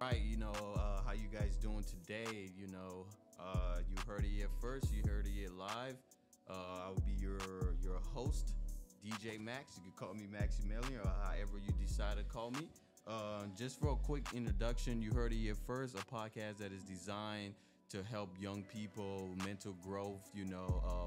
Right, how you guys doing today? You heard it here first. You heard it here live. I'll be your host, DJ Max. You can call me Maximilian or however you decide to call me. Just for a quick introduction, you heard it here first. A podcast that is designed to help young people, mental growth.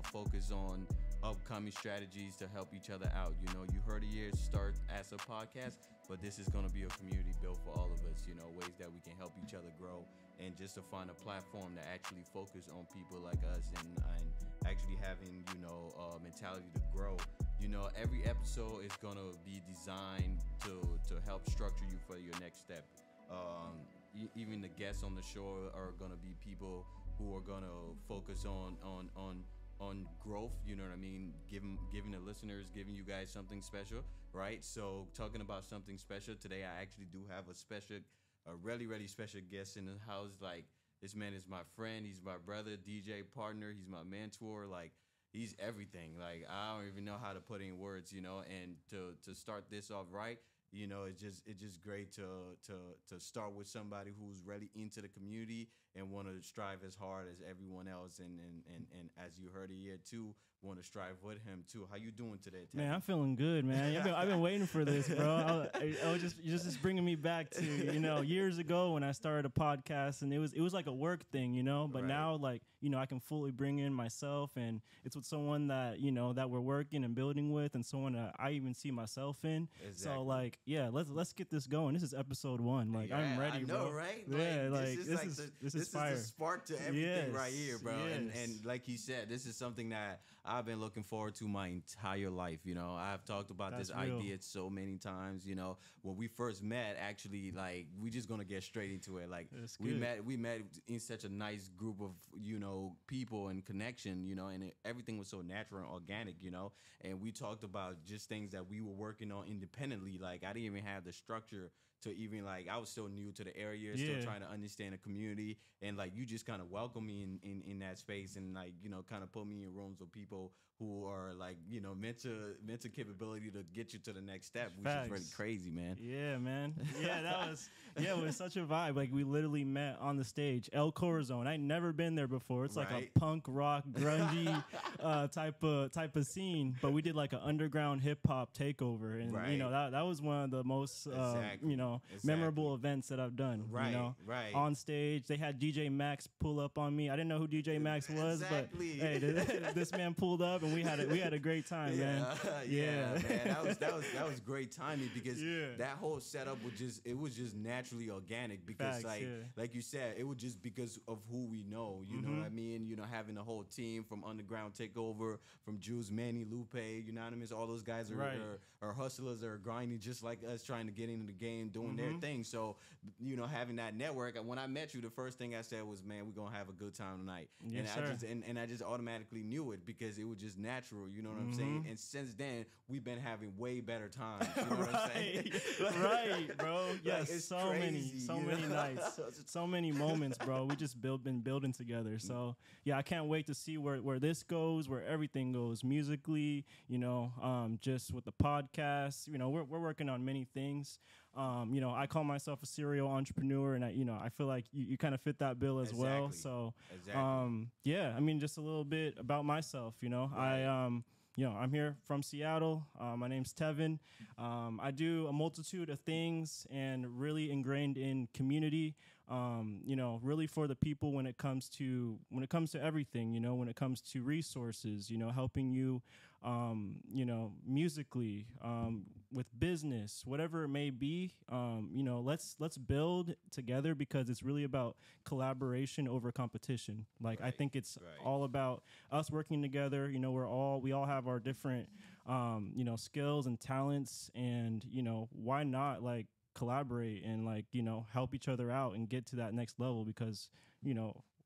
Focus on upcoming strategies to help each other out. You heard it here start as a podcast, but this is going to be a community built for all of us, ways that we can help each other grow, and just to find a platform that actually focus on people like us and actually having, mentality to grow. Every episode is going to be designed to help structure you for your next step. Even the guests on the show are going to be people who are going to focus on growth, you know what I mean? Giving the listeners, giving you guys something special, right? So talking about something special today, I actually do have a really, really special guest in the house. Like, this man is my friend, he's my brother, DJ partner, he's my mentor, like, he's everything. Like, I don't even know how to put in words, and to start this off right, it's just great to start with somebody who's really into the community and want to strive as hard as everyone else, and as you heard it here too, want to strive with him too. How you doing today, Tevin? Man, I'm feeling good, man. I've been waiting for this, bro. I was just bringing me back to years ago when I started a podcast, and it was like a work thing, but right. now, like, I can fully bring in myself, and it's with someone that that we're working and building with, and someone that I even see myself in. Exactly. So, like, yeah, let's get this going. This is episode 1. Like, yeah, I'm ready, I know, bro. Right? Yeah, This is fire. the spark to everything right here, bro. Yes. And like you said, this is something that I've been looking forward to my entire life. I've talked about That's this real. idea so many times. When we first met, actually, like, we just gonna get straight into it. Like, we met in such a nice group of people and connection. And everything was so natural and organic. And we talked about just things that we were working on independently. Like, I didn't even have the structure to even, like, I was still new to the area, still trying to understand the community, and like, you just kind of welcome me in that space, and like, kind of put me in rooms with people who are like, mental capability to get you to the next step, which is really crazy, man. Yeah, man. Yeah, it was such a vibe. Like, we literally met on the stage, El Corazon. I'd never been there before. It's like a punk rock, grungy type of scene, but we did like an underground hip hop takeover, and that was one of the most memorable events that I've done. Right. On stage, they had DJ Max pull up on me. I didn't know who DJ Max was, but hey, this man pulled up, and we had a great time, man. Yeah, man. That was great timing, because that whole setup was just naturally organic, because like you said, it was just because of who we know. You know what I mean? Having the whole team from Underground Takeover, from Juice, Manny, Lupe, Unanimous, all those guys are hustlers, are grinding just like us, trying to get into the game, doing their thing. So, having that network, when I met you, the first thing I said was, man, we're gonna have a good time tonight. Yes, I just automatically knew it, because it was just natural, you know what I'm saying? And since then, we've been having way better times. You know what I'm saying? Right, bro. Yes, it's so crazy, many nights, so many moments, bro. We just been building together. So yeah, I can't wait to see where this goes, where everything goes musically. Just with the podcast. We're working on many things. I call myself a serial entrepreneur, and I feel like you kind of fit that bill as well. So just a little bit about myself. I'm here from Seattle. My name's Tevin. I do a multitude of things, and really ingrained in community. Really for the people when it comes to everything. When it comes to resources. Helping you, musically, with business, whatever it may be. Let's build together, because it's really about collaboration over competition. Like, I think it's all about us working together. We all have our different, skills and talents, and why not, like, collaborate and, like, help each other out and get to that next level, because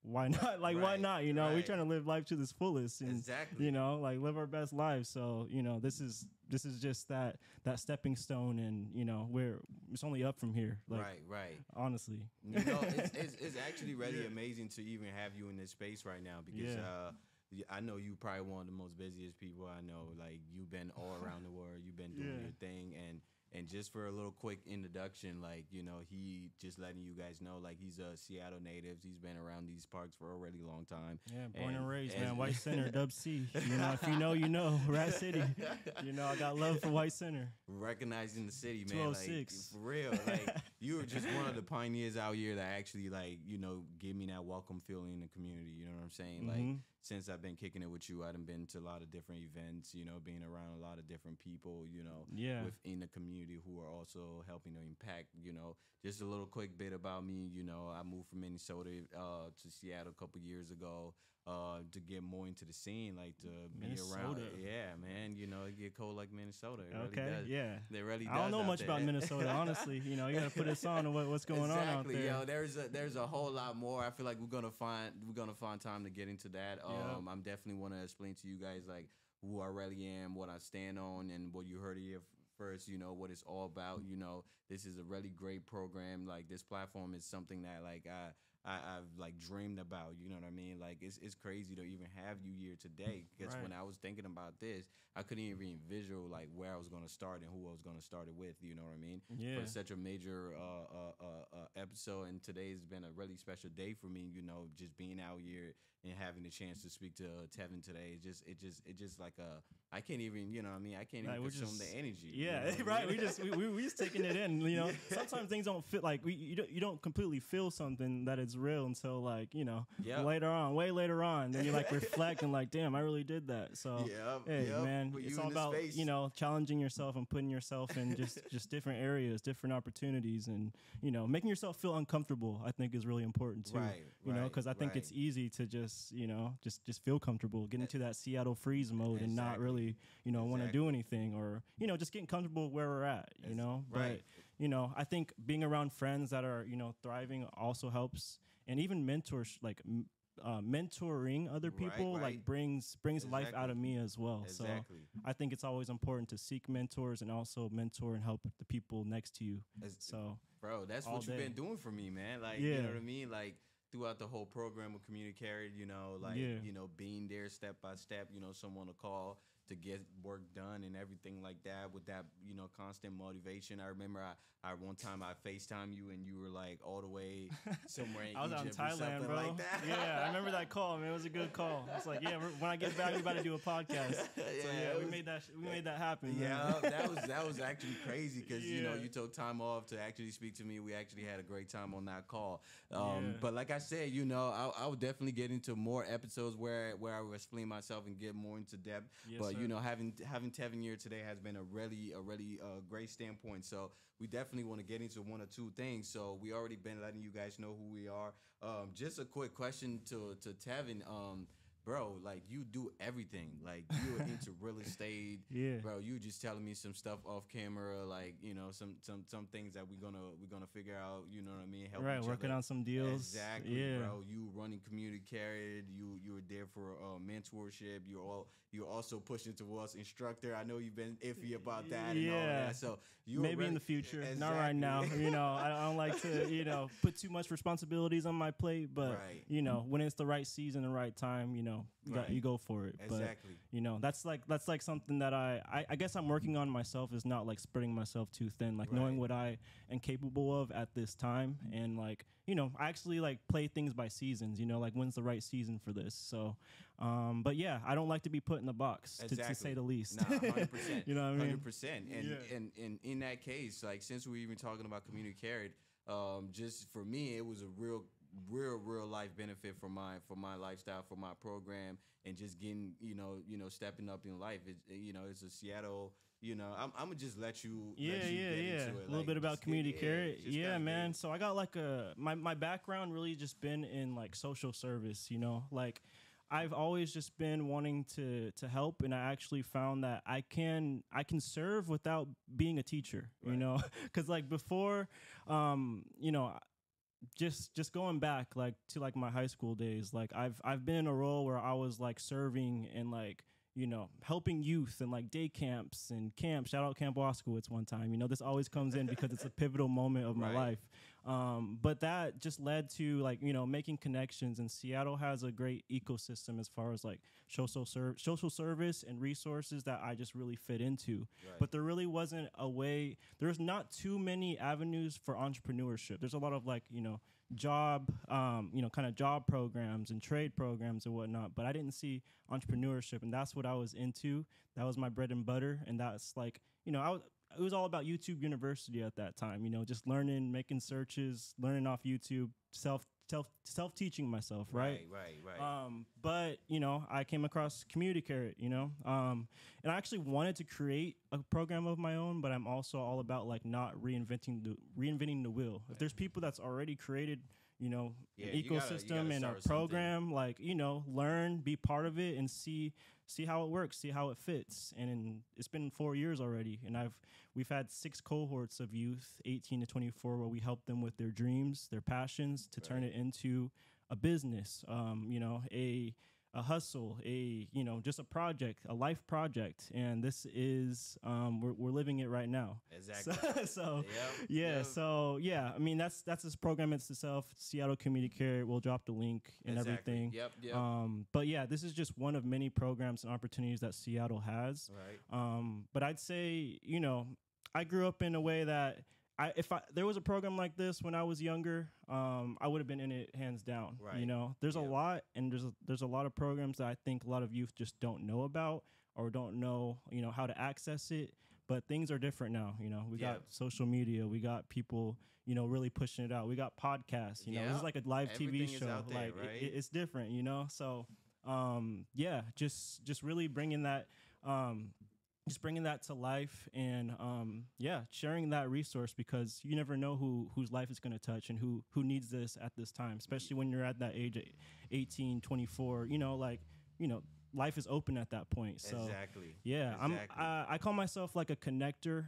why not? Like, why not? We're trying to live life to this fullest, and like, live our best lives. So this is just that stepping stone, and it's only up from here. Like, right. Honestly, it's actually really amazing to even have you in this space right now, because I know you probably one of the most busiest people I know. Like, you've been all around the world, you've been doing your thing, and And just for a little quick introduction, like, you know, he just letting you guys know, like, he's a Seattle native. He's been around these parks for a really long time. Yeah, born and raised, man. White Center, Dub C. You know, if you know, you know. Rat City. You know, I got love for White Center. Recognizing the city, man. Like, 206. for real. Like, you were just one of the pioneers out here that actually, like, you know, give me that welcome feeling in the community. You know what I'm saying? Like, since I've been kicking it with you, I've been to a lot of different events, you know, being around a lot of different people, you know, within the community who are also helping to impact, you know. Just a little quick bit about me, you know, I moved from Minnesota to Seattle a couple years ago to get more into the scene, like to be around. Yeah, man, you know, it get cold like Minnesota. It really does. Yeah. It really does. I don't know much about Minnesota, honestly. You know, you got to put us on what's going on out there. Yo, there's a whole lot more. I feel like we're gonna find time to get into that. I'm definitely want to explain to you guys like who I really am, what I stand on, and what you heard here first. You know what it's all about. You know, this is a really great program. Like this platform is something that like I've like dreamed about. You know what I mean? Like it's crazy to even have you here today. Because when I was thinking about this, I couldn't even visual like where I was gonna start and who I was gonna start it with. You know what I mean? Yeah. For such a major episode, and today's been a really special day for me. You know, just being out here and having the chance to speak to Tevin today. It just like I can't even, you know what I mean? I can't even consume the energy. Yeah, you know right. I mean? We just taking it in, you know. Sometimes things don't fit like you don't completely feel something that is real until like, you know, way later on. Then you like reflect and like, damn, I really did that. So man, it's all about, you know, challenging yourself and putting yourself in just different areas, different opportunities, and, you know, making yourself feel uncomfortable, I think is really important too. You know, because I think it's easy to just, you know, just feel comfortable, get into that Seattle freeze mode and not really, you know, want to do anything, or, you know, just getting comfortable where we're at, you know. But, you know, I think being around friends that are, you know, thriving also helps, and even mentors, like mentoring other people, like brings life out of me as well. So I think it's always important to seek mentors and also mentor and help the people next to you. So, bro, that's what you've been doing for me, man. Like, you know what I mean? Like, throughout the whole program of Community Carried, you know, like, you know, being there step by step, you know, someone to call to get work done and everything like that with that, you know, constant motivation. I remember I one time I FaceTime you and you were like all the way somewhere in I was Egypt out in or Thailand, something bro. like that. Yeah, I remember that call, man. It was a good call. It's like, yeah, when I get back, we about to do a podcast. We made that happen. Yeah, that was actually crazy because you know, you took time off to actually speak to me. We actually had a great time on that call. But like I said, you know, I would definitely get into more episodes where I would explain myself and get more into depth. But you know, having Tevin here today has been a really great standpoint. So we definitely want to get into one or two things. So we already been letting you guys know who we are. Just a quick question to Tevin. Bro, like you do everything. Like you're into real estate. Bro, you just telling me some stuff off camera, like, you know, some things that we're gonna figure out, you know what I mean? Help each working other. On some deals. Exactly, bro. You running Community Carried, you were there for mentorship. You're also pushing towards instructor. I know you've been iffy about that and all that. So you maybe in the future. Not right now. You know, I don't like to, you know, put too much responsibilities on my plate, but you know, when it's the right season and right time, you know, you go for it. Exactly. But, you know, that's like something that I guess I'm working on myself, is not like spreading myself too thin, like knowing what I am capable of at this time. And like, you know, I actually like play things by seasons, you know, like when's the right season for this. So, but yeah, I don't like to be put in the box, to say the least. Nah, 100%. You know what I mean? 100%. And in that case, like, since we're even talking about Community Carried, just for me, it was a real life benefit for my lifestyle, for my program, and just getting, you know, stepping up in life. You know, it's a Seattle, you know, I'm gonna just let you get into it. A little bit about Community Carried. Yeah, man. So I got like my background really just been in like social service, you know, like I've always just been wanting to help, and I actually found that I can serve without being a teacher, you know, because like before, you know, just going back like to like my high school days, like I've been in a role where I was like serving and like, helping youth and like day camps and camps. Shout out Camp Waskowitz one time. This always comes in because it's a pivotal moment of my life. But that just led to like, making connections. And Seattle has a great ecosystem as far as like social service and resources that I just really fit into. Right. But there really wasn't a way, there's not too many avenues for entrepreneurship. There's a lot of like, job, kind of job programs and trade programs and whatnot. But I didn't see entrepreneurship, and that's what I was into. That was my bread and butter. And that's like, it was all about YouTube University at that time, just learning, making searches, learning off YouTube, self-teaching myself, right? Right. But, I came across Community Carrot, and I actually wanted to create a program of my own, but I'm also all about like not reinventing the wheel. Right. If there's people that's already created, an ecosystem and a program, something. Like, learn, be part of it, and see how it works, see how it fits. And it's been 4 years already, and we've had 6 cohorts of youth, 18 to 24, where we help them with their dreams, their passions, to turn it into a business, a hustle, just a project, a life project. And this is, we're living it right now. Exactly. So I mean, that's this program itself, Seattle Community Care. We'll drop the link and everything. Yep. But yeah, this is just one of many programs and opportunities that Seattle has. Right. But I'd say, I grew up in a way that if there was a program like this when I was younger, I would have been in it hands down. Right. There's a lot, and there's a lot of programs that I think a lot of youth just don't know about or don't know, how to access it. But things are different now. We got social media, we got people, really pushing it out. We got podcasts. This is like a live TV show. Out there, like right? it's different. So just really bringing that. Just bringing that to life and, sharing that resource, because you never know whose life is going to touch and who needs this at this time, especially when you're at that age of 18, 24, life is open at that point. So exactly. I call myself like a connector,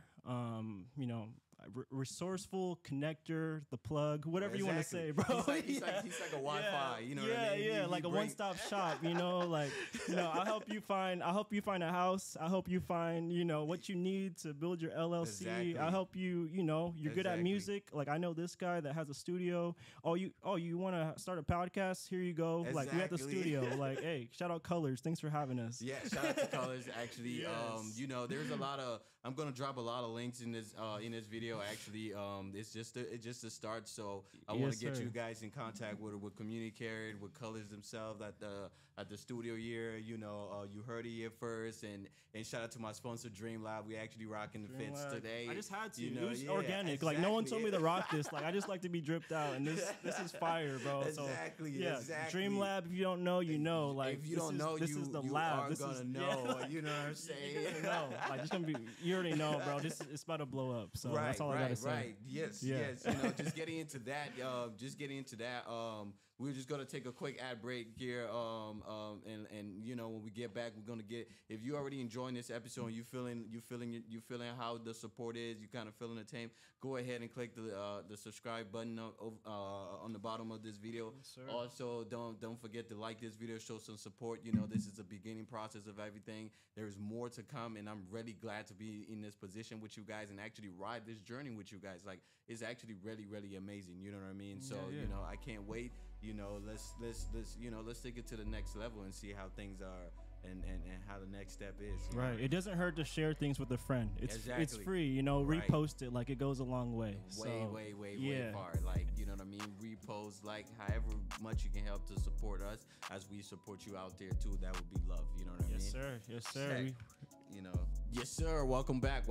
resourceful connector, the plug, whatever you want to say, bro. He's like a Wi-Fi, you know what I mean? Yeah, like a one-stop shop, I'll help you find a house. I'll help you find, what you need to build your LLC. Exactly. I'll help you, you're good at music. Like I know this guy that has a studio. You want to start a podcast? Here you go. Exactly. Like we at the studio. Like, hey, shout out Colors. Thanks for having us. Yeah, shout out to Colors. Actually, yes. There's a lot of. I'm gonna drop a lot of links in this video. Actually, it's just a start. So I want to get you guys in contact with Community Carrot, with Colors themselves at the studio year. You heard it here first, and shout out to my sponsor Dream Lab. We actually rocking the fits today. I just had to. It was organic. Exactly. Like no one told me to rock this. Like I just like to be dripped out, and this is fire, bro. Exactly. So, exactly. Dream Lab. If you don't know, you know. Like if you don't know, this is the lab. This is know. You know what I'm saying? You're gonna know. Like it's gonna be. You already know, bro. It's about to blow up. So that's all I gotta say. Right. Yes. Just getting into that. We're just gonna take a quick ad break here. When we get back, we're gonna get. If you already enjoying this episode, and you feeling how the support is, you kind of feeling the team. Go ahead and click the subscribe button on the bottom of this video. Yes, also, don't forget to like this video, show some support. This is the beginning process of everything. There's more to come, and I'm really glad to be in this position with you guys and actually ride this journey with you guys. Like it's actually really, really amazing. You know what I mean? So I can't wait. Let's take it to the next level and see how things are and how the next step is. Right. It doesn't hurt to share things with a friend. It's free, Right. Repost it. Like it goes a long way. Way far. Like, you know what I mean? Repost, like however much you can help to support us as we support you out there too. That would be love. You know what I mean? Yes, sir. Yes, sir. Welcome back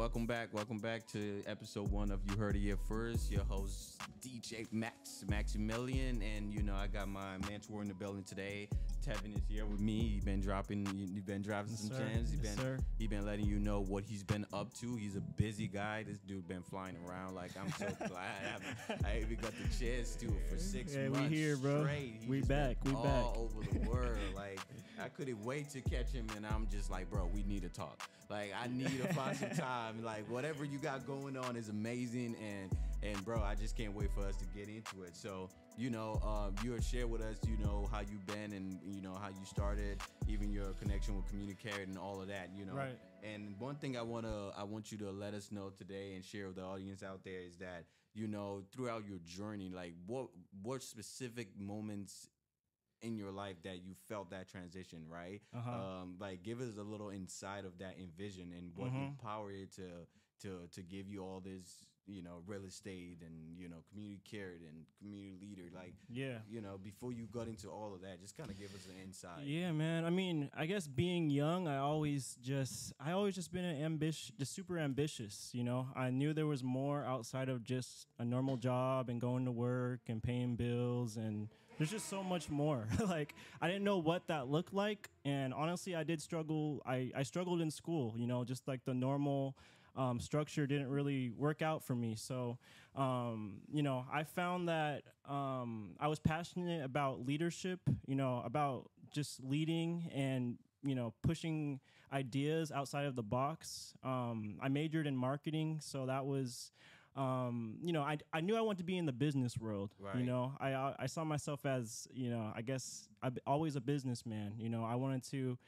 to episode 1 of You Heard It Here First. Your host, DJ Maximilian, and I got my mentor in the building today. Tevin is here with me. You've been dropping some gems. He's been letting you know what he's been up to. He's a busy guy. This dude been flying around. Like I'm so glad I even got the chance to for 6 months. We here, bro. Straight. We back. All over the world. Like I couldn't wait to catch him, and I'm just like, bro, we need to talk. Like I need to find some time. Like whatever you got going on is amazing, and And bro, I just can't wait for us to get into it. So, you would share with us, how you've been and how you started, even your connection with Communicated and all of that. Right. And one thing I want you to let us know today and share with the audience out there is that, throughout your journey, like what specific moments in your life that you felt that transition, right? Like give us a little insight of that envision and what empowered it to give you all this, real estate and, community care and community leader. Like, before you got into all of that, just kind of give us an insight. Yeah, man. I mean, I guess being young, I always just been just super ambitious. I knew there was more outside of just a normal job and going to work and paying bills, and there's just so much more. Like, I didn't know what that looked like, and honestly, I did struggle. I struggled in school. Just like the normal structure didn't really work out for me. So, I found that I was passionate about leadership, about just leading and, pushing ideas outside of the box. I majored in marketing, so that was, I knew I wanted to be in the business world. Right. I saw myself as, I guess I'm always a businessman. I wanted to,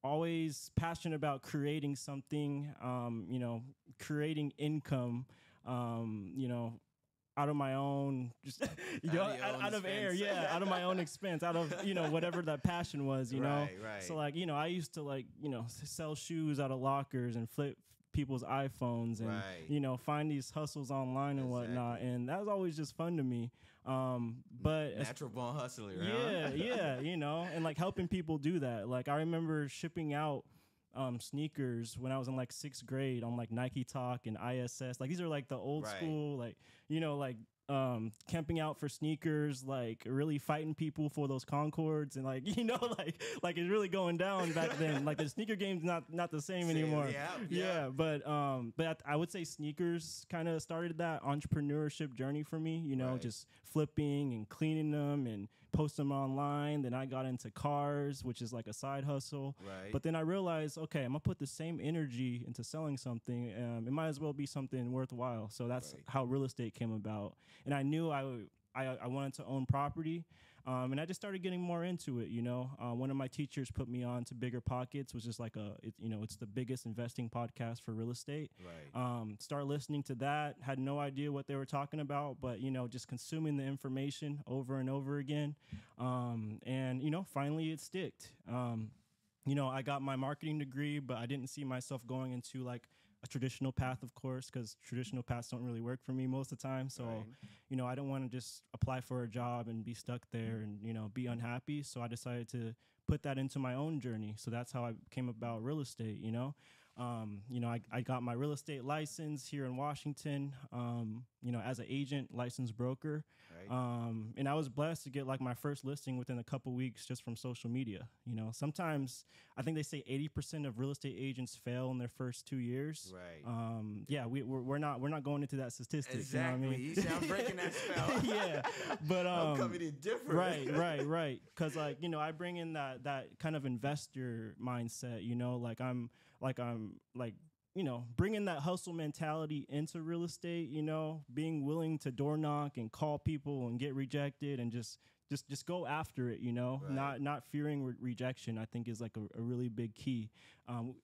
always passionate about creating something, creating income, out of my own, just out of air, out of my own expense, out of whatever that passion was, Right. So like I used to sell shoes out of lockers and flip people's iPhones and find these hustles online and whatnot, and that was always just fun to me. But natural born hustler, yeah, and like helping people do that. Like I remember shipping out sneakers when I was in like 6th grade on like Nike Talk and ISS. Like these are like the old school, like camping out for sneakers, like really fighting people for those Concords, and like like it's really going down back then. Like the sneaker game's not the same anymore. Yeah. But I would say sneakers kind of started that entrepreneurship journey for me. Just flipping and cleaning them and post them online. Then I got into cars, which is like a side hustle. Right. But then I realized, okay, I'm gonna put the same energy into selling something. It might as well be something worthwhile. So that's how real estate came about. And I knew I wanted to own property. And I just started getting more into it. One of my teachers put me on to Bigger Pockets, which is like it's the biggest investing podcast for real estate. Right. Start listening to that. Had no idea what they were talking about, but just consuming the information over and over again. And finally it sticked. I got my marketing degree, but I didn't see myself going into like a traditional path, of course, because traditional paths don't really work for me most of the time. So, I don't want to just apply for a job and be stuck there and, be unhappy. So I decided to put that into my own journey. So that's how I came about real estate, I got my real estate license here in Washington, as an agent, licensed broker. Right. And I was blessed to get like my first listing within a couple weeks just from social media. Sometimes I think they say 80% of real estate agents fail in their first 2 years. Right. We're not going into that statistic. Exactly. You know what I mean? You sound breaking that spell. Yeah, but I'm coming in different. Right. Because I bring in that kind of investor mindset. Bringing that hustle mentality into real estate, being willing to door knock and call people and get rejected and just go after it, not fearing rejection, I think is like a really big key.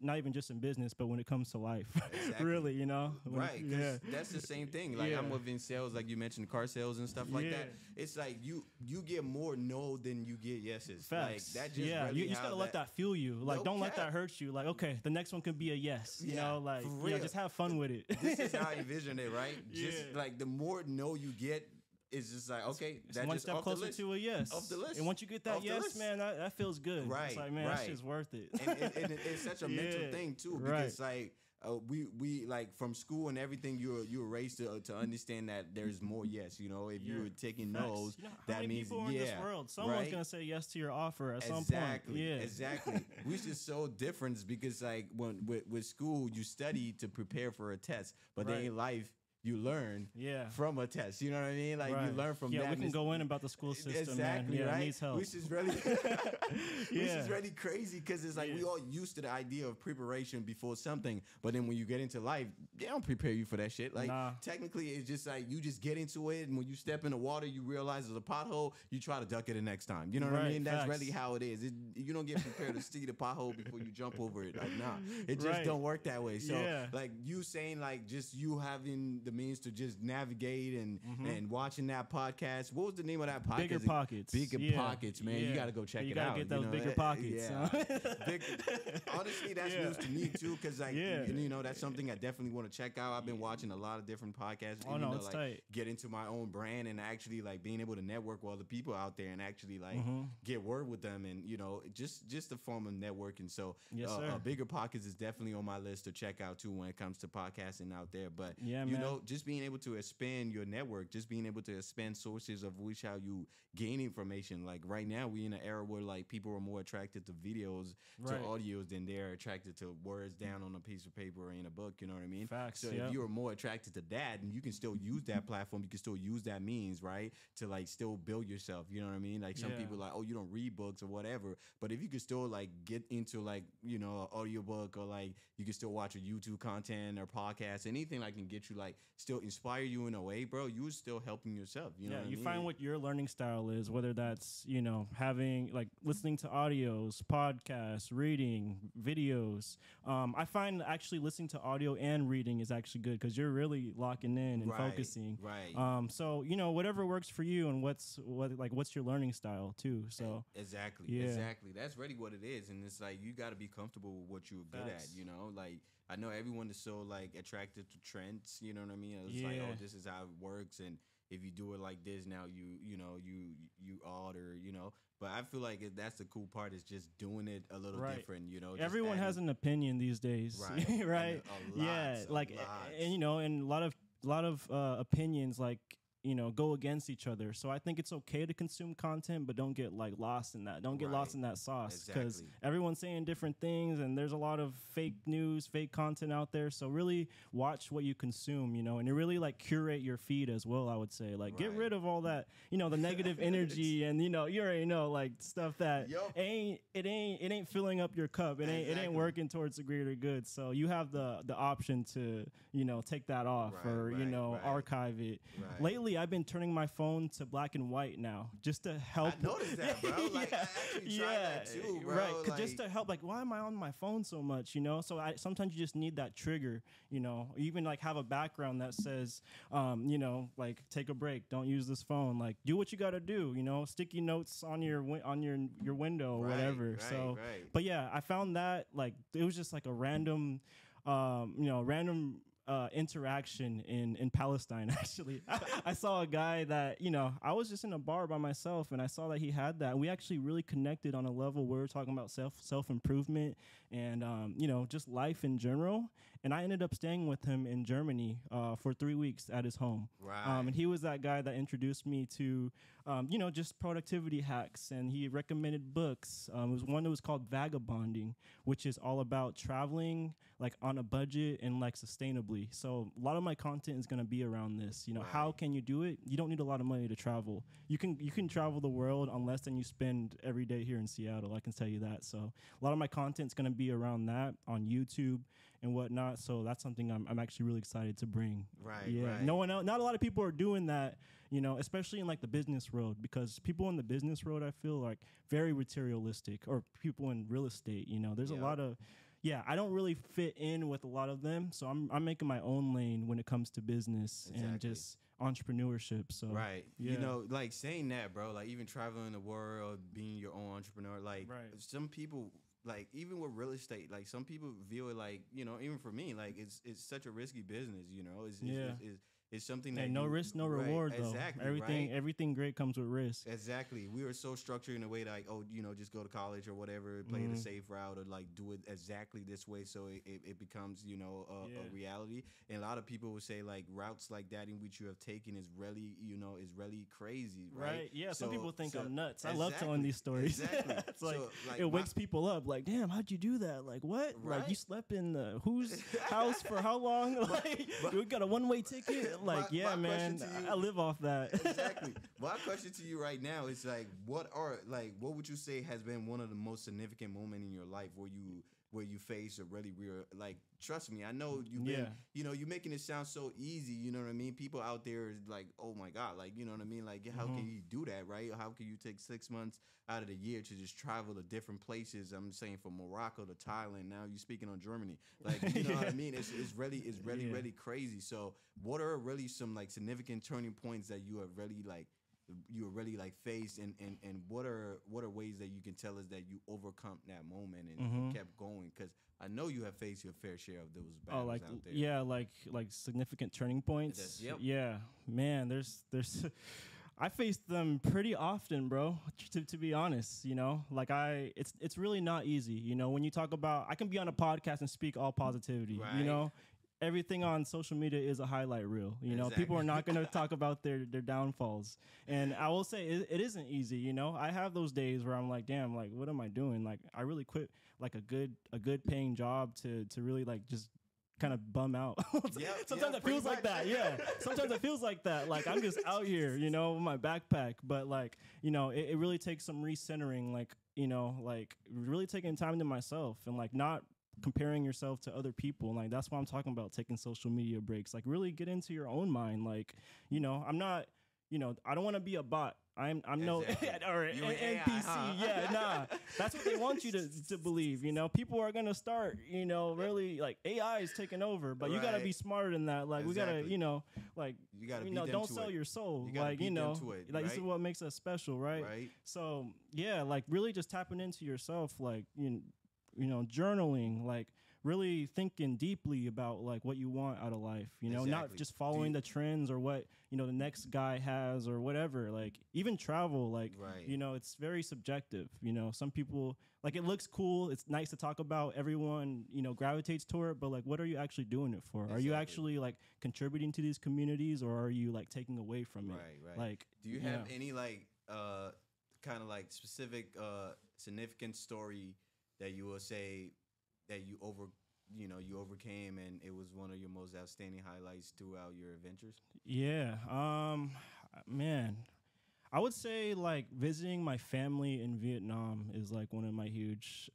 Not even just in business, but when it comes to life, Exactly. really, Right. That's the same thing. Like I'm within sales, like you mentioned, car sales and stuff like that. It's like you get more no than you get yeses. Facts. Like that just you just gotta let that fuel you. Like don't let that hurt you. Like okay, the next one can be a yes. Just have fun with it. This is how I envision it, right? Just like the more no you get, it's just like, okay, that's one just step off closer the list. to a yes. Off the list. And once you get that Off the yes, list. man, that feels good. Right, It's like, man, right. that shit's worth it. And it's such a mental thing too, because like we like from school and everything, you were raised to understand that there's more yes. If you were taking no's, how that many means people are in this world? Someone's gonna say yes to your offer at some point. Exactly. Which is so different because like when with school you study to prepare for a test, but then in life you learn Yeah. from a test. You know what I mean? Like you learn from that. Yeah, we can go in about the school system, exactly, man. Yeah, right? it needs help. Which is really, which is really crazy because it's like we all used to the idea of preparation before something, but then when you get into life, they don't prepare you for that shit. Like technically, it's just like you just get into it, and when you step in the water, you realize there's a pothole. You try to duck it the next time. You know what I mean? That's really how it is. You don't get prepared to see the pothole before you jump over it. Like nah, it just don't work that way. So like you saying like just you having the means to just navigate and watching that podcast. What was the name of that podcast? Bigger Pockets. Bigger Pockets, man. You got to go check it out. You got to get those bigger pockets. Honestly, that's news to me too, because like you know that's something I definitely want to check out. I've been watching a lot of different podcasts. Oh, and, no, it's tight. Get into my own brand and actually like being able to network with other people out there and actually like get word with them and you know just a form of networking. So Bigger Pockets is definitely on my list to check out too when it comes to podcasting out there. But you know, just being able to expand your network, just being able to expand sources of which how you gain information. Like right now, we in an era where like people are more attracted to videos to audios than they're attracted to words down on a piece of paper or in a book. You know what I mean? Facts. So if you are more attracted to that, and you can still use that platform, you can still use that means, right, to like still build yourself. You know what I mean? Like some people like, oh, you don't read books or whatever, but if you could still like get into like you know an audiobook or like you can still watch a YouTube content or podcast, anything like can get you like still inspire you in a way, bro. You're still helping yourself. You know what I mean? Find what your learning style is, whether that's you know having like listening to audios, podcasts, reading, videos. I find actually listening to audio and reading is actually good because you're really locking in and focusing. Right. So you know whatever works for you and what's your learning style too. So exactly. That's really what it is, and it's like you got to be comfortable with what you're good at. You know, like I know everyone is so like attracted to trends. You know what I mean? It's like, oh, this is how it works, and if you do it like this, now you odd or you know. But I feel like that's the cool part is just doing it a little different. You know, everyone has an opinion these days, right? And you know, and a lot of opinions like you know go against each other. So I think it's okay to consume content, but don't get like lost in that. Don't get lost in that sauce because everyone's saying different things, and there's a lot of fake news, fake content out there. So really watch what you consume, you know, and you really like curate your feed as well. I would say like get rid of all that, you know, the negative energy and you know you already know like stuff that ain't filling up your cup. It ain't working towards the greater good. So you have the option to you know take that off or you know archive it. Lately, I've been turning my phone to black and white now, just to help. I noticed that, bro. Like, I actually tried that too, bro. Right, like, just to help. Like, why am I on my phone so much? You know, so sometimes you just need that trigger. You know, even like have a background that says, you know, like take a break, don't use this phone. Like, do what you got to do. You know, sticky notes on your window or whatever. But yeah, I found that like it was just like a random, interaction in Palestine. Actually, I saw a guy that you know I was just in a bar by myself and I saw that he had that. And we actually really connected on a level where we were talking about self improvement and you know just life in general. And I ended up staying with him in Germany for 3 weeks at his home. And he was that guy that introduced me to you know just productivity hacks, and he recommended books. It was one that was called Vagabonding, which is all about traveling like on a budget and like sustainably. So a lot of my content is going to be around this. You know, how can you do it? You don't need a lot of money to travel. You can travel the world on less than you spend every day here in Seattle. I can tell you that. So a lot of my content is going to be around that on YouTube and whatnot. So that's something I'm actually really excited to bring. No one else, not a lot of people are doing that, you know, especially in like the business world, because people in the business world, I feel like very materialistic, or people in real estate, you know, there's a lot of, I don't really fit in with a lot of them. So I'm making my own lane when it comes to business and just entrepreneurship. So you know, like saying that, bro, like even traveling the world, being your own entrepreneur, like some people, like even with real estate, like some people view it like, you know, even for me, like it's such a risky business, you know, It's something that And no risk, no right, reward though. exactly, Everything right? everything great comes with risk. Exactly. We were so structured in a way like, oh, just go to college or whatever, play the safe route or like do it exactly this way so it becomes, a reality. And a lot of people would say like routes like that in which you have taken is really, is really crazy, right? Yeah, some people think I'm nuts. Exactly, I love telling these stories. Exactly. It's like, So, like it wakes people up like, damn, how'd you do that? Like what? Right? Like you slept in the whose house for how long? Like we got a one-way ticket? Like, my man, question to you- I live off that. Exactly. My question to you right now is like, what would you say has been one of the most significant moment in your life where you face a really real, like, trust me, I know you've been, you're making it sound so easy, you know what I mean? People out there is like, oh my God, like, you know what I mean? Like, how can you do that, right? How can you take 6 months out of the year to just travel to different places? I'm saying from Morocco to Thailand, now you're speaking on Germany. Like, you know what I mean? It's really crazy. So what are really some like significant turning points that you have really like faced, and what are ways that you can tell us that you overcome that moment and kept going? Because I know you have faced your fair share of those battles like out there. yeah, like significant turning points. Yep. Yeah, man, there's I face them pretty often, bro. To be honest, like it's really not easy. When you talk about, I can be on a podcast and speak all positivity. Right. Everything on social media is a highlight reel. Exactly. People are not going to talk about their downfalls. And I will say it isn't easy. I have those days where I'm like, damn, like, what am I doing? Like, I really quit like a good paying job to really like just kind of bum out. Sometimes it feels like that. Yeah. Sometimes it feels like that. Like I'm just out here, with my backpack. But like, it really takes some recentering, like, like really taking time to myself and like not comparing yourself to other people. Like that's why I'm talking about taking social media breaks. Like really get into your own mind. Like, I'm not, I don't want to be a bot. I'm exactly. No or an NPC. Huh? Yeah, nah. That's what they want you to believe. People are gonna start. Really like AI is taking over, but you gotta be smarter than that. Like exactly. we gotta, like you gotta don't sell your soul. Like like this is what makes us special, right? So yeah, like really just tapping into yourself. Like journaling, like really thinking deeply about like what you want out of life, not just following the trends or what, the next guy has or whatever. Like even travel, like, it's very subjective. Some people, like it looks cool. It's nice to talk about. Everyone, gravitates toward it, but like, what are you actually doing it for? Exactly. Are you actually like contributing to these communities or are you like taking away from it? Right. Like, do you have any like, kind of like specific, significant story that you will say that you overcame and it was one of your most outstanding highlights throughout your adventures? Yeah, man, I would say like visiting my family in Vietnam is like one of my huge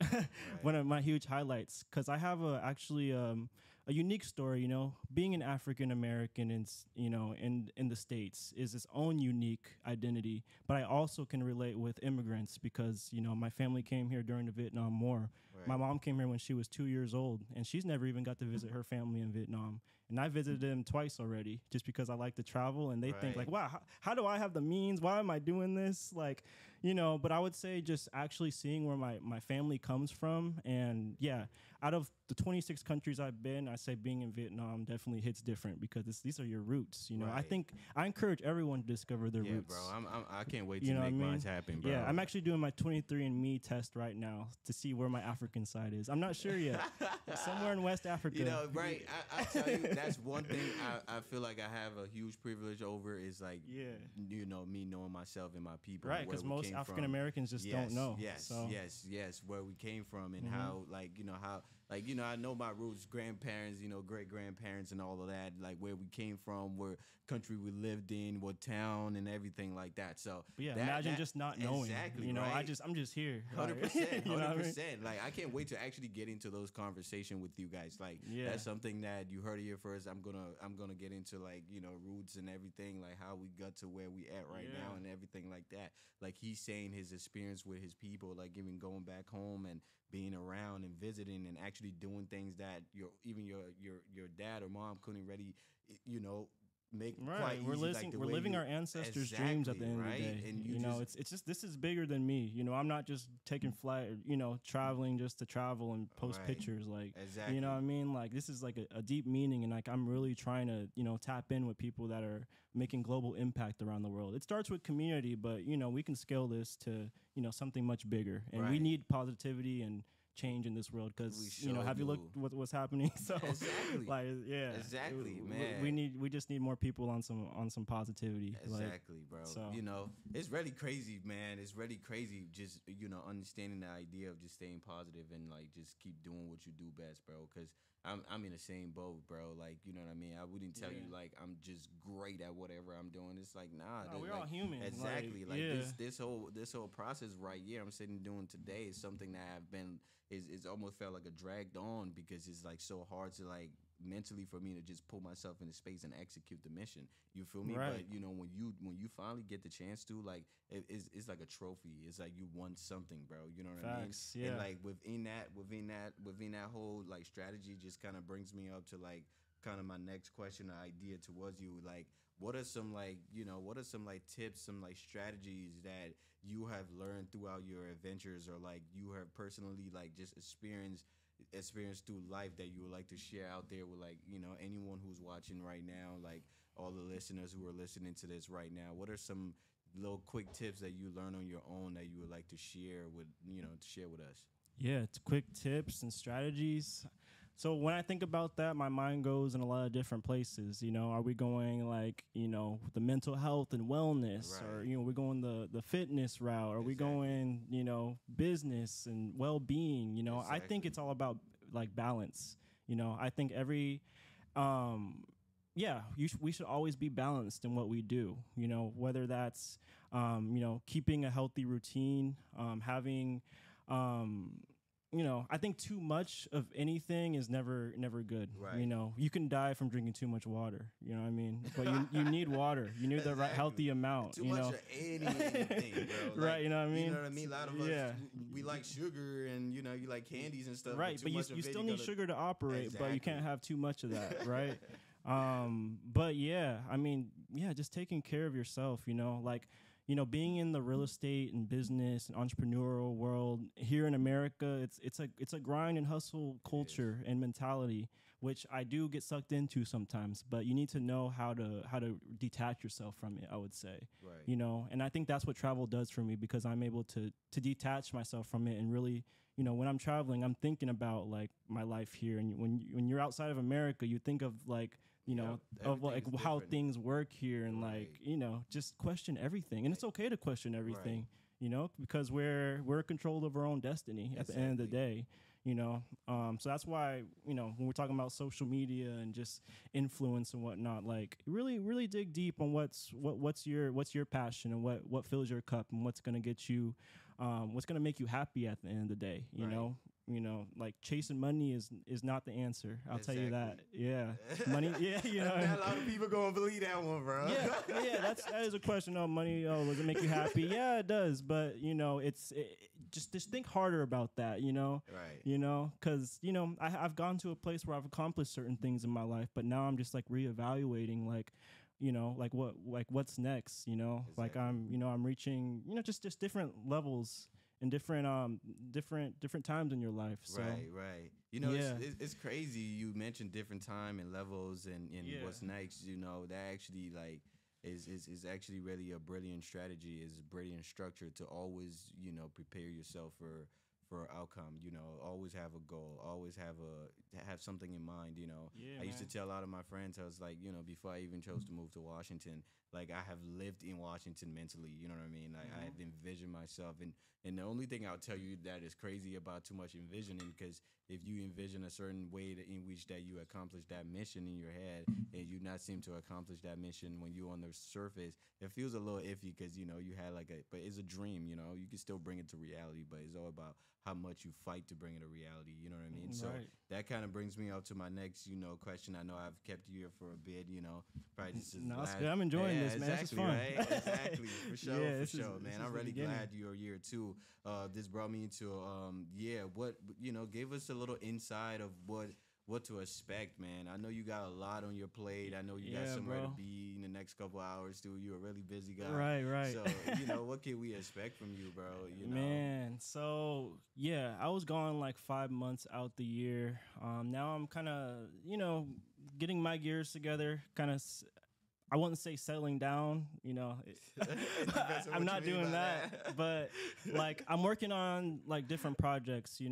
highlights, because I have actually a unique story. Being an African American in the States is its own unique identity, but I also can relate with immigrants because my family came here during the Vietnam War. My mom came here when she was 2 years old, and she's never even got to visit her family in Vietnam. And I visited them twice already, just because I like to travel. And they think like, wow, how do I have the means? Why am I doing this? Like, but I would say just actually seeing where my family comes from. And yeah, out of the 26 countries I've been, I say being in Vietnam definitely hits different because these are your roots. I think I encourage everyone to discover their roots. Yeah, bro, I can't wait to make mine happen, bro. Yeah, I'm actually doing my 23andMe test right now to see where my African side is. I'm not sure yet. Somewhere in West Africa. I tell you, that's one thing I feel like I have a huge privilege over is like, me knowing myself and my people. Right, because most African Americans just don't know. Yes, where we came from and how, like, I know my roots, grandparents, great grandparents and all of that, like where we came from, what country we lived in, what town and everything like that. So imagine just not knowing. Exactly, I'm just here. 100%, 100%. Like I can't wait to actually get into those conversations with you guys. Like that's something that you heard here first. I'm gonna get into like roots and everything, like how we got to where we at right now and everything like that. Like he's saying his experience with his people, like even going back home and being around and visiting and actually doing things that your dad or mom couldn't really make Right, quite we're easy, living like the we're way living you, our ancestors' exactly, dreams at the end right? of the day. And You know, it's just this is bigger than me. You know, I'm not just taking flight, or, you know, traveling just to travel and post right, pictures. Like, exactly, you know what I mean? Like, this is like a deep meaning, and like I'm really trying to, you know, tap in with people that are making global impact around the world. It starts with community, but you know, we can scale this to, you know, something much bigger, and we right. need positivity and change in this world We because you know, sure have you do. looked what's happening? So Exactly. like, yeah, Exactly, we man. we just need more people on some positivity. Like, Exactly, bro. so You know, it's really crazy, man. It's really crazy just, you know, understanding the idea of just staying positive and like just keep doing what you do best, bro. Cause I'm in the same boat, bro. Like, you know what I mean? I wouldn't tell you Yeah. like I'm just great at whatever I'm doing. It's like, nah, no, we're like, all human. exactly. Like yeah, this whole process right here I'm sitting doing today is something that I've been is almost felt like a dragged on because it's like so hard to like mentally for me to just pull myself into space and execute the mission. You feel me? Right. But you know, when you finally get the chance to, like, it's like a trophy. It's like you won something, bro. You know what Facts, I mean? yeah. And like within that whole like strategy just kind of brings me up to like kind of my next question or idea towards you. Like, what are some like, you know, what are some like tips, some like strategies that you have learned throughout your adventures, or like you have personally like just experienced through life that you would like to share out there with, like, you know, anyone who's watching right now, like all the listeners who are listening to this right now? What are some little quick tips that you learn on your own that you would like to share with, you know, to share with us? Yeah, it's quick tips and strategies. So when I think about that, my mind goes in a lot of different places. You know, are we going like, you know, the mental health and wellness, or Right. you know, we're going the fitness route? Are we Exactly. going, you know, business and well being? You know, I think Exactly. it's all about like balance. You know, I think every yeah, we should always be balanced in what we do. You know, whether that's you know, keeping a healthy routine, having you know, I think too much of anything is never good. Right. You know, you can die from drinking too much water. You know what I mean? But you need water. You need the right Exactly. healthy amount. Too you much know? of anything, bro. Like, right. You know what I mean? You know what I mean? A lot of us, Yeah. we like sugar, and you know, you like candies and stuff. Right, too but you much of it, still you need gotta- sugar to operate, but you can't Exactly. have too much of that, right? But yeah, I mean, yeah, just taking care of yourself, you know, like, you know, being in the real estate and business and entrepreneurial world here in America, it's a grind and hustle culture and mentality, which I do get sucked into sometimes, but you need to know how to detach yourself from it, I would say. Right. You know, and I think that's what travel does for me, because I'm able to detach myself from it and really, you know, when I'm traveling, I'm thinking about like my life here. And when you're outside of America, you think of like, you know, Yep, of like everything's how different. things work here, and Right. like, you know, just question everything. And it's okay to question everything, Right. you know, because we're in control of our own destiny at the end of the Exactly. day. You know, so that's why, you know, when we're talking about social media and just influence and whatnot, like really dig deep on what's your passion, and what fills your cup, and what's gonna get you, what's gonna make you happy at the end of the day. Right. You know, like chasing money is not the answer. I'll tell you that. Exactly. Yeah, money. Yeah, you know. Not a lot of people gonna believe that one, bro. Yeah, that is a question. Oh, money. Oh, does it make you happy? Yeah, it does. But you know, just think harder about that. You know, Right. you know, because you know, I've gone to a place where I've accomplished certain things in my life, but now I'm just like reevaluating, like, you know, like what's next. You know, like Exactly. I'm reaching, you know, just different levels and different times in your life. So Right. You know, yeah, it's crazy. You mentioned different time and levels and Yeah. what's next. You know, that actually like is actually really a brilliant strategy. Is a brilliant structure to always, you know, prepare yourself for outcome. You know, always have a goal. Always have something in mind. You know, Yeah, I used to man. tell a lot of my friends, I was like, you know, before I even chose to move to Washington, like I have lived in Washington mentally. You know what I mean? Like I have envisioned myself, and the only thing I'll tell you that is crazy about too much envisioning, because if you envision a certain way in which that you accomplish that mission in your head, and you not seem to accomplish that mission when you're on the surface, it feels a little iffy, because you know you had like but it's a dream. You know, you can still bring it to reality, but it's all about how much you fight to bring it to reality. You know what I mean? So Right. that kind of brings me up to my next, you know, question. I know I've kept you here for a bit. You know, probably just as No, it's last- good. I'm enjoying Yeah, this, man. This is exactly, fun. right? Exactly, for sure, Yeah, for this is- sure, this man. is I'm the really beginning. glad you're here too. This brought me into yeah, what, you know, gave us a little insight of what to expect, man. I know you got a lot on your plate. I know you got somewhere to be in the next couple hours too. You're a really busy guy. Right. So, what can we expect from you, bro? Man, so yeah, I was gone like 5 months out the year. Now I'm kind of, getting my gears together, kind of. I wouldn't say settling down, I'm not doing that, but like I'm working on like different projects,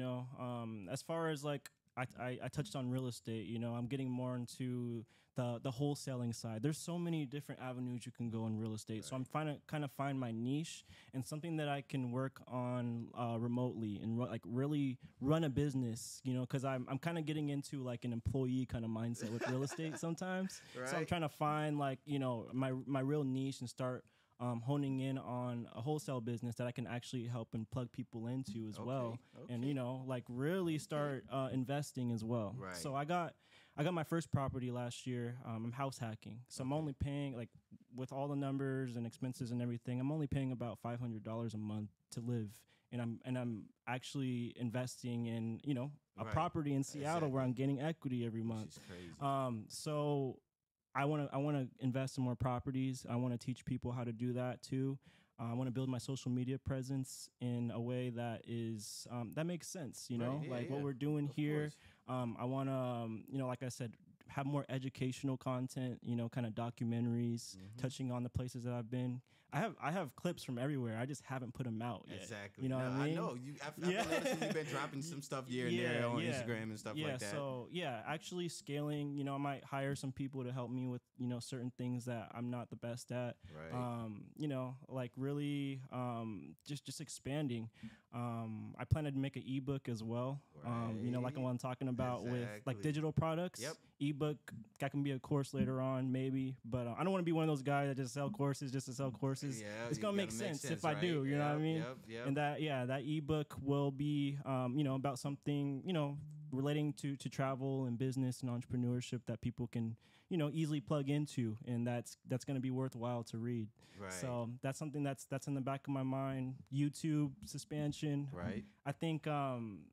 as far as like I touched on real estate, I'm getting more into the wholesaling side. There's so many different avenues you can go in real estate. Right. So I'm kind of find my niche and something that I can work on remotely and really run a business, because I'm kind of getting into like an employee kind of mindset with real estate sometimes. Right. So I'm trying to find like, my real niche and start honing in on a wholesale business that I can actually help and plug people into as well. Okay. And, like really start investing as well. Right. So I got my first property last year. I'm house hacking. So I'm only paying, like, with all the numbers and expenses and everything, I'm only paying about $500 a month to live. And I'm actually investing in, a property in Seattle where I'm gaining equity every month. Which is crazy. So I want to invest in more properties. I want to teach people how to do that too. I want to build my social media presence in a way that is that makes sense. What we're doing here. I want to, like I said, have more educational content. Kind of documentaries, touching on the places that I've been. I have clips from everywhere. I just haven't put them out yet. Exactly. You know what I mean? I know. I've been noticing you've been dropping some stuff here and there on Instagram and stuff like that. So actually scaling. I might hire some people to help me with certain things that I'm not the best at. Right. Like really just expanding. I plan to make an ebook as well. Right. Like the one I'm talking about with like digital products. Yep. Ebook, that can be a course later on, maybe. But I don't want to be one of those guys that just sell courses just to sell courses. Yeah, it's gonna make sense if I do. You know what I mean? Yep. And that ebook will be, about something, relating to travel and business and entrepreneurship that people can, easily plug into, and that's going to be worthwhile to read. Right. So that's something that's in the back of my mind. YouTube expansion. Right. I think, being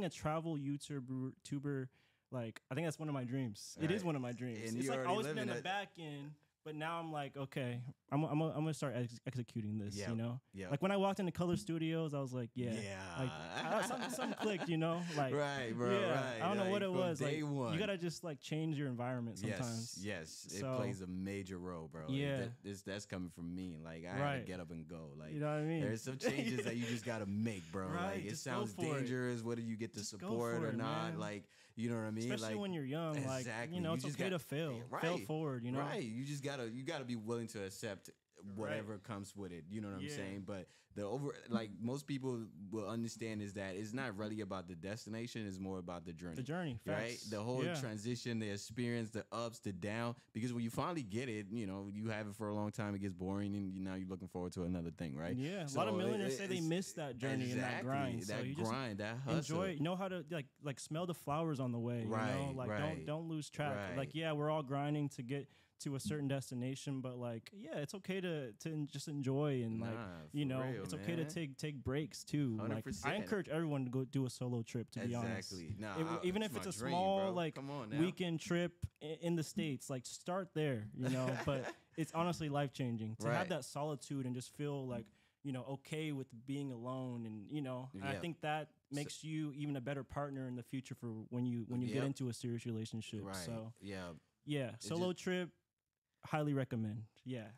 a travel YouTuber. Like, I think that's one of my dreams. Right. It is one of my dreams. And it's like always been in the back end, but now I'm like, okay, I'm gonna start executing this. Yeah. Like when I walked into Color Studios, I was like, like something clicked. Like right, bro. Yeah, right. I don't know what it was. Like one. You gotta just like change your environment sometimes. Yes. It plays a major role, bro. Yeah, that's coming from me. Like I had to get up and go. Like you know what I mean. There's some changes that you just gotta make, bro. Right. Like it sounds dangerous. Whether you get the support or not, man. Like. You know what I mean? Especially when you're young, exactly. Like, it's okay to fail. Right. Fail forward, Right. You just gotta be willing to accept whatever comes with it. You know what I'm saying? But most people will understand is that it's not really about the destination, it's more about the journey. The journey, right? Facts. The whole transition, the experience, the ups, the down. Because when you finally get it, you have it for a long time, it gets boring, and now you're looking forward to another thing, right? Yeah, a lot of millionaires say they miss that journey and that grind. That so you grind, just that hustle. Enjoy, know how to like smell the flowers on the way. Like don't lose track. Right. Like we're all grinding to get to a certain destination, but like it's okay to just enjoy and it's okay to take breaks too. 100%. Like I encourage everyone to go do a solo trip, to be honest. Even if it's a small weekend trip in the States, like start there, but it's honestly life changing to have that solitude and just feel like okay with being alone, and I think that makes you even a better partner in the future for when you get into a serious relationship. Right. So solo trip, highly recommend.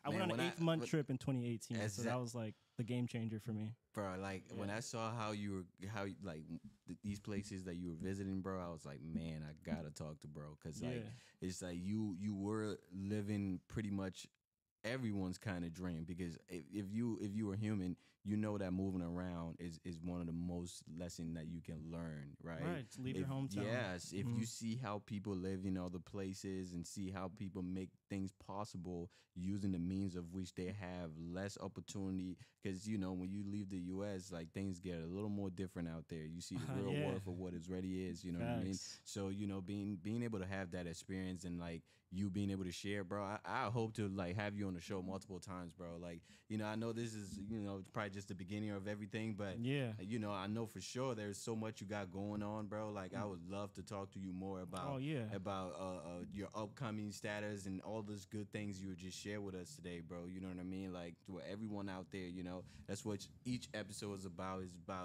I went on an 8-month trip in 2018, so that was like the game changer for me, bro. Like when I saw these places that you were visiting, bro, I was like, man, I gotta talk to bro, because it's like you were living pretty much everyone's kind of dream, because if you were human, that moving around is one of the most lesson that you can learn, right? Right, to leave your hometown. Yes, if you see how people live in other places and see how people make things possible using the means of which they have less opportunity, because when you leave the U.S., like things get a little more different out there. You see the real world for what it really is. You know what I mean? So being able to have that experience and like you being able to share, bro. I hope to like have you on the show multiple times, bro. Like, I know this is, probably just the beginning of everything, but I know for sure there's so much you got going on, bro, like I would love to talk to you more about your upcoming status and all those good things you would just share with us today, bro. You know what I mean? Like to everyone out there, you know, that's what each episode is about,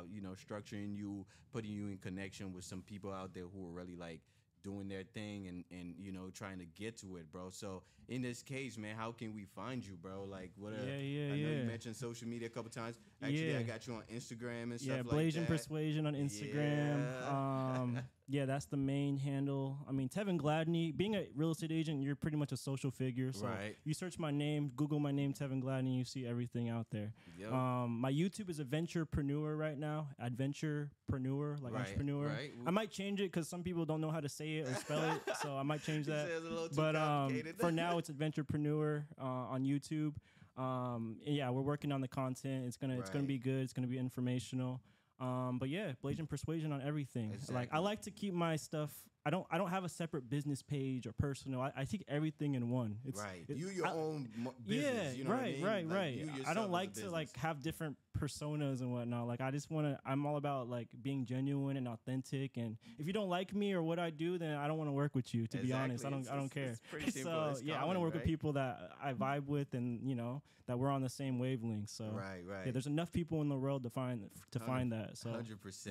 you know, structuring you, putting you in connection with some people out there who are really like doing their thing and you know trying to get to it, bro. So in this case, man, how can we find you, bro? Like what I know you mentioned social media a couple times. Actually, I got you on Instagram and stuff like that. Blazing Persuasion on Instagram. That's the main handle. I mean, Tevin Gladney, being a real estate agent, you're pretty much a social figure. So you search my name, Google my name, Tevin Gladney, you see everything out there. Yep. My YouTube is Adventurepreneur right now. Adventurepreneur, like entrepreneur. Right. I might change it because some people don't know how to say it or spell it, so I might change that. But for now, it's Adventurepreneur on YouTube. We're working on the content. It's gonna be good. It's gonna be informational. But yeah, Blazing Persuasion on everything. Exactly. Like I like to keep my stuff. I don't have a separate business page or personal. I take everything in one. It's your own business. You know what I mean? Right. I don't like to like have different personas and whatnot. Like I just I'm all about like being genuine and authentic. And if you don't like me or what I do, then I don't want to work with you. To be honest, I don't care. It's pretty simple. So I want to work with people that I vibe with and you know that we're on the same wavelength. So yeah, there's enough people in the world to find that. So 100%.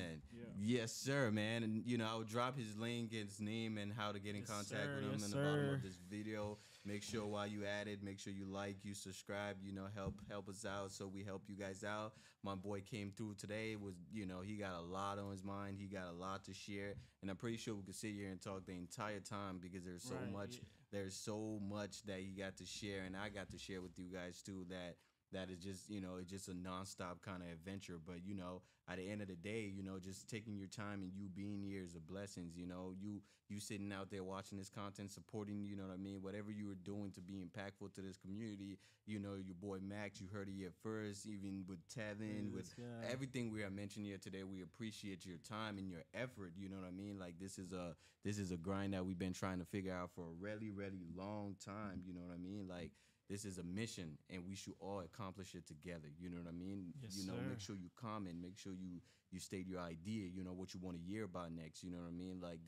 Yes, sir, man. And you know I would drop his link, his name, and how to get in contact with him in the bottom of this video. Make sure while you at it, make sure you like, you subscribe, you know, help us out so we help you guys out. My boy came through today, he got a lot on his mind. He got a lot to share. And I'm pretty sure we could sit here and talk the entire time because there's so much. There's so much that he got to share and I got to share with you guys too that is just, you know, it's just a nonstop kind of adventure. But, you know, at the end of the day, you know, just taking your time and you being here is a blessing. You know, you sitting out there watching this content, supporting, you know what I mean, whatever you were doing to be impactful to this community. You know, your boy Max, you heard it here first, even with Tevin, with everything we are mentioning here today. We appreciate your time and your effort. You know what I mean? Like this is a grind that we've been trying to figure out for a really, really long time. You know what I mean? Like, this is a mission, and we should all accomplish it together. You know what I mean? Yes, you know, sir. Make sure you comment, make sure you state your idea. You know what you want to hear about next. You know what I mean? Like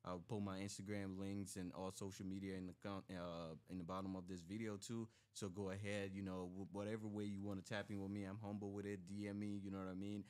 I'll put my Instagram links and all social media in the bottom of this video too. So go ahead. You know, whatever way you want to tap in with me, I'm humble with it. DM me. You know what I mean?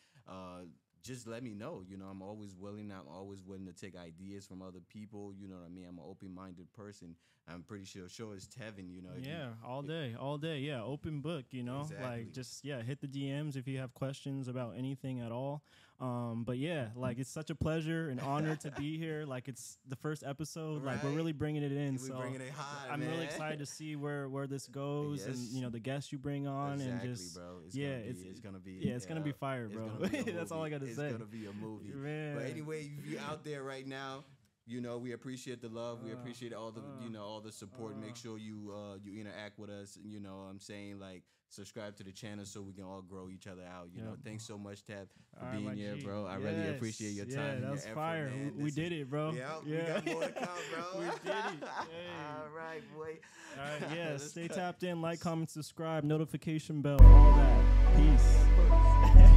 Just let me know. You know, I'm always willing to take ideas from other people. You know what I mean? I'm an open-minded person. I'm pretty sure it's Tevin, you know. All day. Yeah, open book, you know. Exactly. Like just hit the DMs if you have questions about anything at all. But yeah, like it's such a pleasure and honor to be here. Like it's the first episode. Like we're really bringing it in. We're bringing it high, I'm really excited to see where this goes and you know the guests you bring on and just bro. It's gonna be it's gonna be fire, bro. That's all I gotta say. It's gonna be a movie. Man. But anyway, if you're out there right now, you know, we appreciate the love. We appreciate all the, all the support. Make sure you interact with us. You know what I'm saying? Like, subscribe to the channel so we can all grow each other out. You know, thanks so much, Tev, for being here, bro. I really appreciate your time and your effort, fire. Man. We did it, bro. We got more to come, bro. We did it. Hey. All right, boy. All right, stay tapped in, like, comment, subscribe, notification bell, all that. Peace.